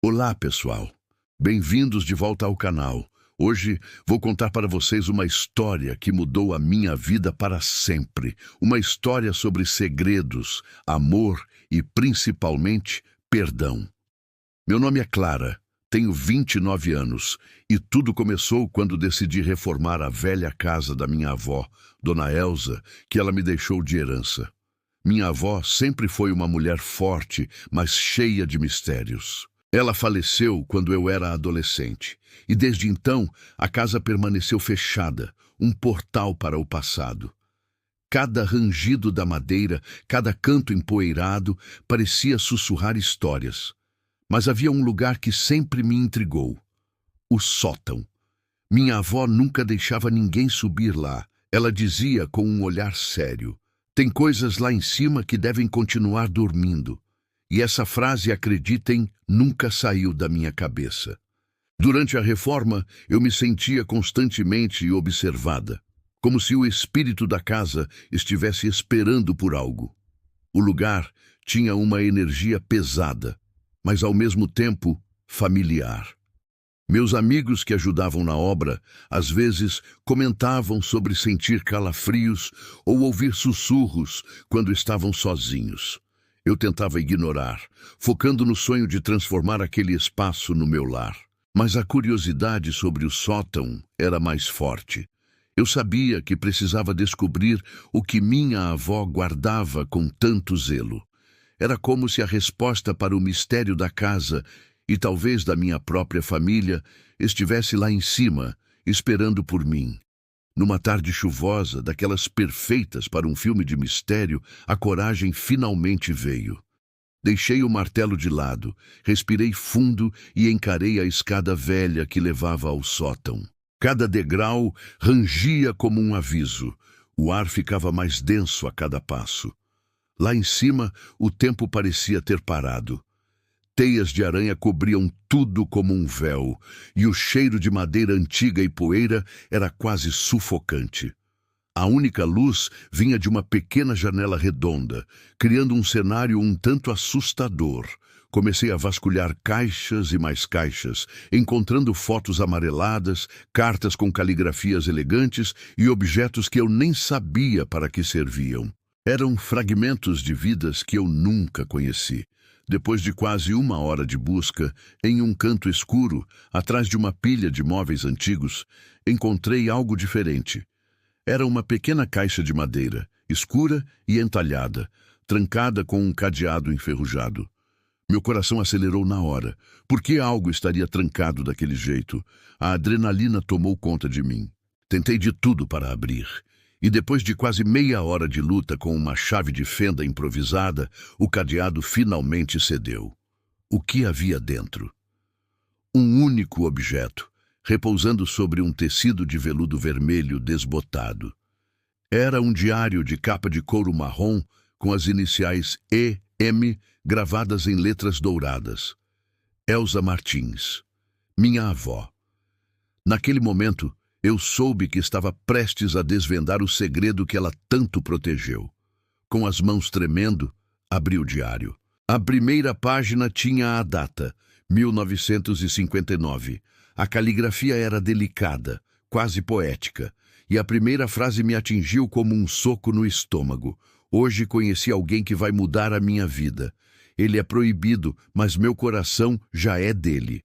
Olá, pessoal. Bem-vindos de volta ao canal. Hoje vou contar para vocês uma história que mudou a minha vida para sempre. Uma história sobre segredos, amor e, principalmente, perdão. Meu nome é Clara, tenho 29 anos e tudo começou quando decidi reformar a velha casa da minha avó, Dona Elza, que ela me deixou de herança. Minha avó sempre foi uma mulher forte, mas cheia de mistérios. Ela faleceu quando eu era adolescente, e desde então a casa permaneceu fechada, um portal para o passado. Cada rangido da madeira, cada canto empoeirado, parecia sussurrar histórias. Mas havia um lugar que sempre me intrigou: o sótão. Minha avó nunca deixava ninguém subir lá. Ela dizia com um olhar sério: "Tem coisas lá em cima que devem continuar dormindo." E essa frase, acreditem, nunca saiu da minha cabeça. Durante a reforma, eu me sentia constantemente observada, como se o espírito da casa estivesse esperando por algo. O lugar tinha uma energia pesada, mas ao mesmo tempo familiar. Meus amigos que ajudavam na obra, às vezes, comentavam sobre sentir calafrios ou ouvir sussurros quando estavam sozinhos. Eu tentava ignorar, focando no sonho de transformar aquele espaço no meu lar. Mas a curiosidade sobre o sótão era mais forte. Eu sabia que precisava descobrir o que minha avó guardava com tanto zelo. Era como se a resposta para o mistério da casa, e talvez da minha própria família, estivesse lá em cima, esperando por mim. Numa tarde chuvosa, daquelas perfeitas para um filme de mistério, a coragem finalmente veio. Deixei o martelo de lado, respirei fundo e encarei a escada velha que levava ao sótão. Cada degrau rangia como um aviso. O ar ficava mais denso a cada passo. Lá em cima, o tempo parecia ter parado. Teias de aranha cobriam tudo como um véu, e o cheiro de madeira antiga e poeira era quase sufocante. A única luz vinha de uma pequena janela redonda, criando um cenário um tanto assustador. Comecei a vasculhar caixas e mais caixas, encontrando fotos amareladas, cartas com caligrafias elegantes e objetos que eu nem sabia para que serviam. Eram fragmentos de vidas que eu nunca conheci. Depois de quase 1 hora de busca, em um canto escuro, atrás de uma pilha de móveis antigos, encontrei algo diferente. Era uma pequena caixa de madeira, escura e entalhada, trancada com um cadeado enferrujado. Meu coração acelerou na hora. Por que algo estaria trancado daquele jeito? A adrenalina tomou conta de mim. Tentei de tudo para abrir. E depois de quase meia hora de luta com uma chave de fenda improvisada, o cadeado finalmente cedeu. O que havia dentro? Um único objeto, repousando sobre um tecido de veludo vermelho desbotado. Era um diário de capa de couro marrom com as iniciais E.M. gravadas em letras douradas. Elza Martins, minha avó. Naquele momento, eu soube que estava prestes a desvendar o segredo que ela tanto protegeu. Com as mãos tremendo, abri o diário. A primeira página tinha a data, 1959. A caligrafia era delicada, quase poética, e a primeira frase me atingiu como um soco no estômago. Hoje conheci alguém que vai mudar a minha vida. Ele é proibido, mas meu coração já é dele.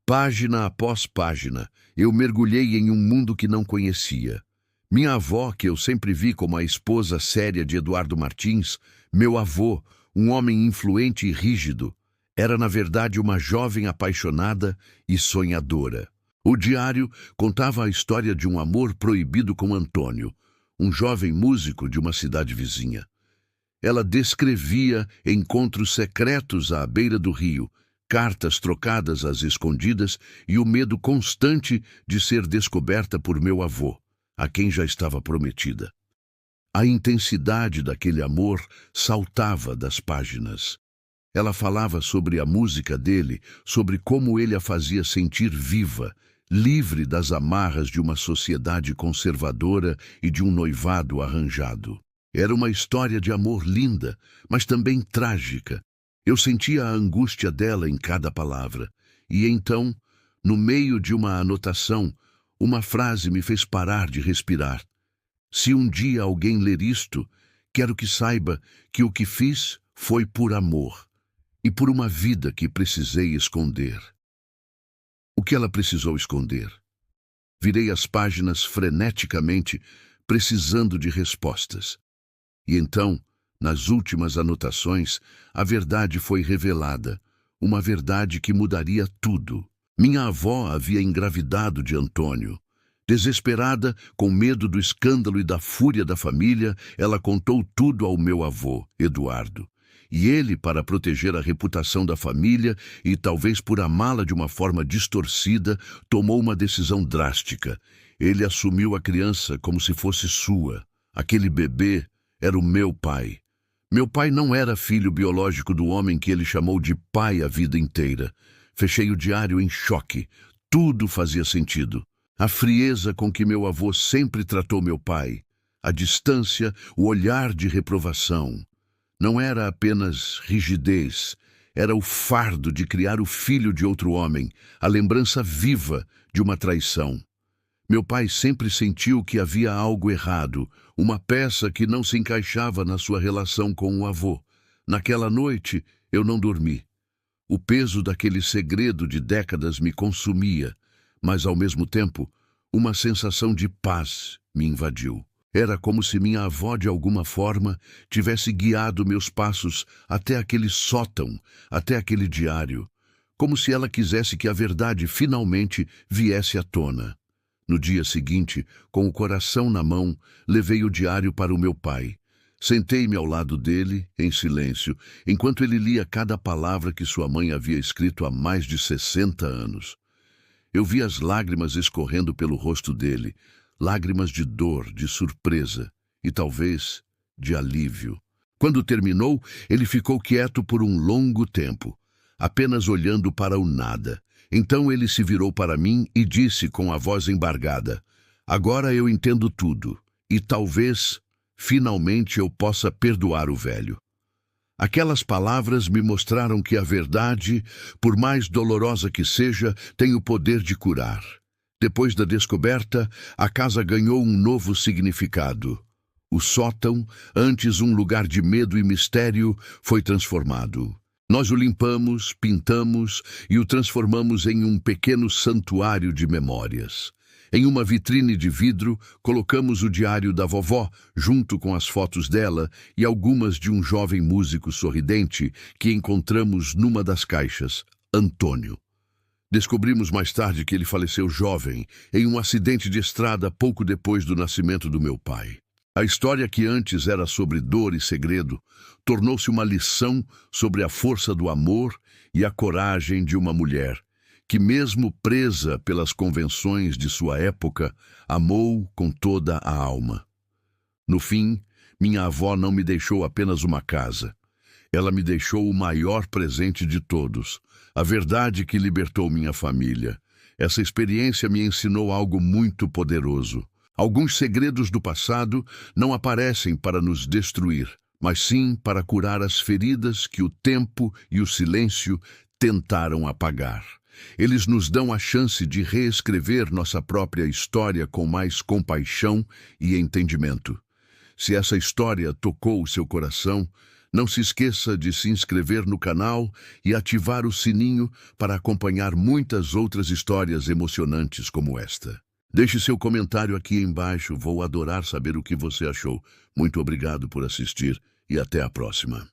Página após página, eu mergulhei em um mundo que não conhecia. Minha avó, que eu sempre vi como a esposa séria de Eduardo Martins, meu avô, um homem influente e rígido, era na verdade uma jovem apaixonada e sonhadora. O diário contava a história de um amor proibido com Antônio, um jovem músico de uma cidade vizinha. Ela descrevia encontros secretos à beira do rio, cartas trocadas às escondidas e o medo constante de ser descoberta por meu avô, a quem já estava prometida. A intensidade daquele amor saltava das páginas. Ela falava sobre a música dele, sobre como ele a fazia sentir viva, livre das amarras de uma sociedade conservadora e de um noivado arranjado. Era uma história de amor linda, mas também trágica. Eu sentia a angústia dela em cada palavra. E então, no meio de uma anotação, uma frase me fez parar de respirar. Se um dia alguém ler isto, quero que saiba que o que fiz foi por amor e por uma vida que precisei esconder. O que ela precisou esconder? Virei as páginas freneticamente, precisando de respostas. E então, nas últimas anotações, a verdade foi revelada, uma verdade que mudaria tudo. Minha avó havia engravidado de Antônio. Desesperada, com medo do escândalo e da fúria da família, ela contou tudo ao meu avô, Eduardo. E ele, para proteger a reputação da família e talvez por amá-la de uma forma distorcida, tomou uma decisão drástica. Ele assumiu a criança como se fosse sua. Aquele bebê era o meu pai. Meu pai não era filho biológico do homem que ele chamou de pai a vida inteira. Fechei o diário em choque. Tudo fazia sentido. A frieza com que meu avô sempre tratou meu pai, a distância, o olhar de reprovação. Não era apenas rigidez, era o fardo de criar o filho de outro homem, a lembrança viva de uma traição. Meu pai sempre sentiu que havia algo errado, uma peça que não se encaixava na sua relação com o avô. Naquela noite, eu não dormi. O peso daquele segredo de décadas me consumia, mas, ao mesmo tempo, uma sensação de paz me invadiu. Era como se minha avó, de alguma forma, tivesse guiado meus passos até aquele sótão, até aquele diário, como se ela quisesse que a verdade finalmente viesse à tona. No dia seguinte, com o coração na mão, levei o diário para o meu pai. Sentei-me ao lado dele, em silêncio, enquanto ele lia cada palavra que sua mãe havia escrito há mais de 60 anos. Eu vi as lágrimas escorrendo pelo rosto dele, lágrimas de dor, de surpresa e talvez de alívio. Quando terminou, ele ficou quieto por um longo tempo, apenas olhando para o nada. Então ele se virou para mim e disse com a voz embargada: "Agora eu entendo tudo, e talvez, finalmente, eu possa perdoar o velho." Aquelas palavras me mostraram que a verdade, por mais dolorosa que seja, tem o poder de curar. Depois da descoberta, a casa ganhou um novo significado. O sótão, antes um lugar de medo e mistério, foi transformado. Nós o limpamos, pintamos e o transformamos em um pequeno santuário de memórias. Em uma vitrine de vidro, colocamos o diário da vovó, junto com as fotos dela e algumas de um jovem músico sorridente que encontramos numa das caixas, Antônio. Descobrimos mais tarde que ele faleceu jovem, em um acidente de estrada pouco depois do nascimento do meu pai. A história que antes era sobre dor e segredo, tornou-se uma lição sobre a força do amor e a coragem de uma mulher, que mesmo presa pelas convenções de sua época, amou com toda a alma. No fim, minha avó não me deixou apenas uma casa. Ela me deixou o maior presente de todos, a verdade que libertou minha família. Essa experiência me ensinou algo muito poderoso. Alguns segredos do passado não aparecem para nos destruir, mas sim para curar as feridas que o tempo e o silêncio tentaram apagar. Eles nos dão a chance de reescrever nossa própria história com mais compaixão e entendimento. Se essa história tocou o seu coração, não se esqueça de se inscrever no canal e ativar o sininho para acompanhar muitas outras histórias emocionantes como esta. Deixe seu comentário aqui embaixo, vou adorar saber o que você achou. Muito obrigado por assistir e até a próxima.